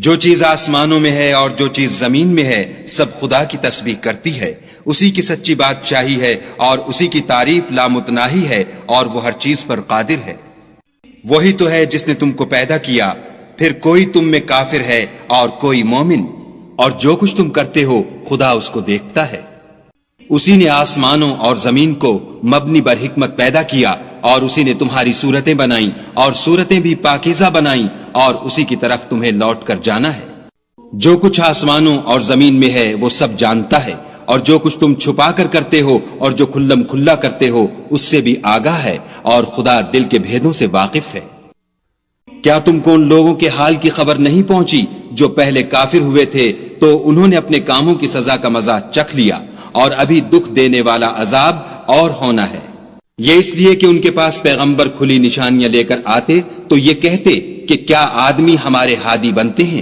جو چیز آسمانوں میں ہے اور جو چیز زمین میں ہے سب خدا کی تسبیح کرتی ہے، اسی کی سچی بادشاہی ہے اور اسی کی تعریف لامتناہی ہے اور وہ ہر چیز پر قادر ہے۔ وہی تو ہے جس نے تم کو پیدا کیا، پھر کوئی تم میں کافر ہے اور کوئی مومن، اور جو کچھ تم کرتے ہو خدا اس کو دیکھتا ہے۔ اسی نے آسمانوں اور زمین کو مبنی بر حکمت پیدا کیا، اور اسی نے تمہاری صورتیں بنائیں اور صورتیں بھی پاکیزہ بنائیں، اور اسی کی طرف تمہیں لوٹ کر جانا ہے۔ جو کچھ آسمانوں اور زمین میں ہے وہ سب جانتا ہے، اور جو کچھ تم چھپا کر کرتے ہو اور جو کھلم کھلا کرتے ہو اس سے بھی آگاہ ہے، اور خدا دل کے بھیدوں سے واقف ہے۔ کیا تم کو ان لوگوں کے حال کی خبر نہیں پہنچی جو پہلے کافر ہوئے تھے تو انہوں نے اپنے کاموں کی سزا کا مزہ چکھ لیا، اور ابھی دکھ دینے والا عذاب اور ہونا ہے۔ یہ اس لیے کہ ان کے پاس پیغمبر کھلی نشانیاں لے کر آتے تو یہ کہتے کہ کیا آدمی ہمارے ہادی بنتے ہیں،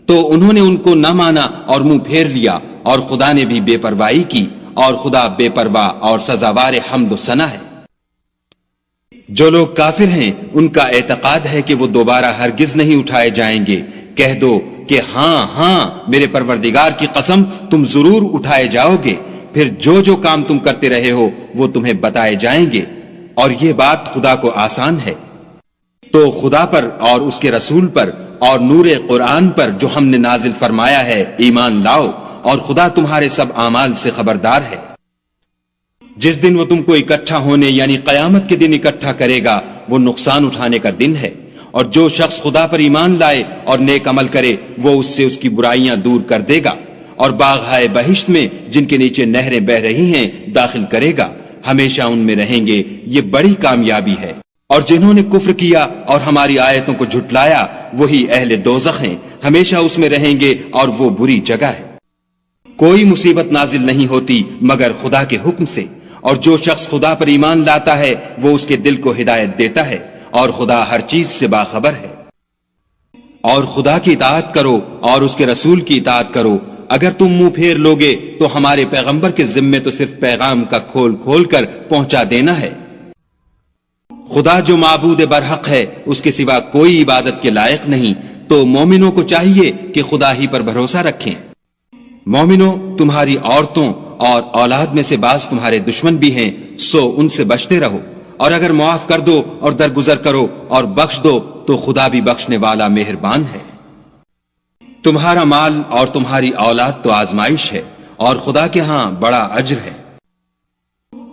تو انہوں نے ان کو نہ مانا اور منہ پھیر لیا، اور خدا نے بھی بے پرواہی کی، اور خدا بے پرواہ اور سزاوار حمد و ثنا ہے۔ جو لوگ کافر ہیں ان کا اعتقاد ہے کہ وہ دوبارہ ہرگز نہیں اٹھائے جائیں گے۔ کہہ دو کہ ہاں ہاں میرے پروردگار کی قسم تم ضرور اٹھائے جاؤ گے، پھر جو جو کام تم کرتے رہے ہو وہ تمہیں بتائے جائیں گے، اور یہ بات خدا کو آسان ہے۔ تو خدا پر اور اس کے رسول پر اور نور قرآن پر جو ہم نے نازل فرمایا ہے ایمان لاؤ، اور خدا تمہارے سب اعمال سے خبردار ہے۔ جس دن وہ تم کو اکٹھا ہونے یعنی قیامت کے دن اکٹھا کرے گا وہ نقصان اٹھانے کا دن ہے، اور جو شخص خدا پر ایمان لائے اور نیک عمل کرے وہ اس سے اس کی برائیاں دور کر دے گا، اور باغہائے بہشت میں جن کے نیچے نہریں بہ رہی ہیں داخل کرے گا، ہمیشہ ان میں رہیں گے، یہ بڑی کامیابی ہے۔ اور جنہوں نے کفر کیا اور ہماری آیتوں کو جھٹلایا وہی اہل دوزخ ہیں، ہمیشہ اس میں رہیں گے اور وہ بری جگہ ہے۔ کوئی مصیبت نازل نہیں ہوتی مگر خدا کے حکم سے، اور جو شخص خدا پر ایمان لاتا ہے وہ اس کے دل کو ہدایت دیتا ہے، اور خدا ہر چیز سے باخبر ہے۔ اور خدا کی اطاعت کرو اور اس کے رسول کی اطاعت کرو۔ اگر تم منہ پھیر لوگے تو ہمارے پیغمبر کے ذمے تو صرف پیغام کا کھول کھول کر پہنچا دینا ہے۔ خدا جو معبود برحق ہے اس کے سوا کوئی عبادت کے لائق نہیں، تو مومنوں کو چاہیے کہ خدا ہی پر بھروسہ رکھیں۔ مومنوں، تمہاری عورتوں اور اولاد میں سے بعض تمہارے دشمن بھی ہیں، سو ان سے بچتے رہو، اور اگر معاف کر دو اور درگزر کرو اور بخش دو تو خدا بھی بخشنے والا مہربان ہے۔ تمہارا مال اور تمہاری اولاد تو آزمائش ہے، اور خدا کے ہاں بڑا اجر ہے۔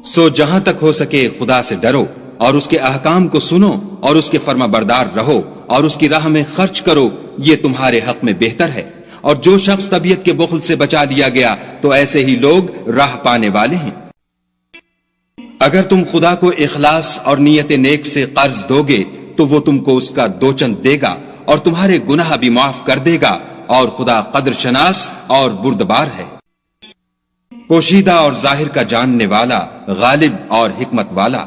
سو جہاں تک ہو سکے خدا سے ڈرو، اور اس کے احکام کو سنو اور اس کے فرما بردار رہو، اور اس کی راہ میں خرچ کرو، یہ تمہارے حق میں بہتر ہے۔ اور جو شخص طبیعت کے بخل سے بچا دیا گیا تو ایسے ہی لوگ راہ پانے والے ہیں۔ اگر تم خدا کو اخلاص اور نیت نیک سے قرض دو گے تو وہ تم کو اس کا دوچند دے گا، اور تمہارے گناہ بھی معاف کر دے گا، اور خدا قدر شناس اور بردبار ہے، پوشیدہ اور ظاہر کا جاننے والا، غالب اور حکمت والا۔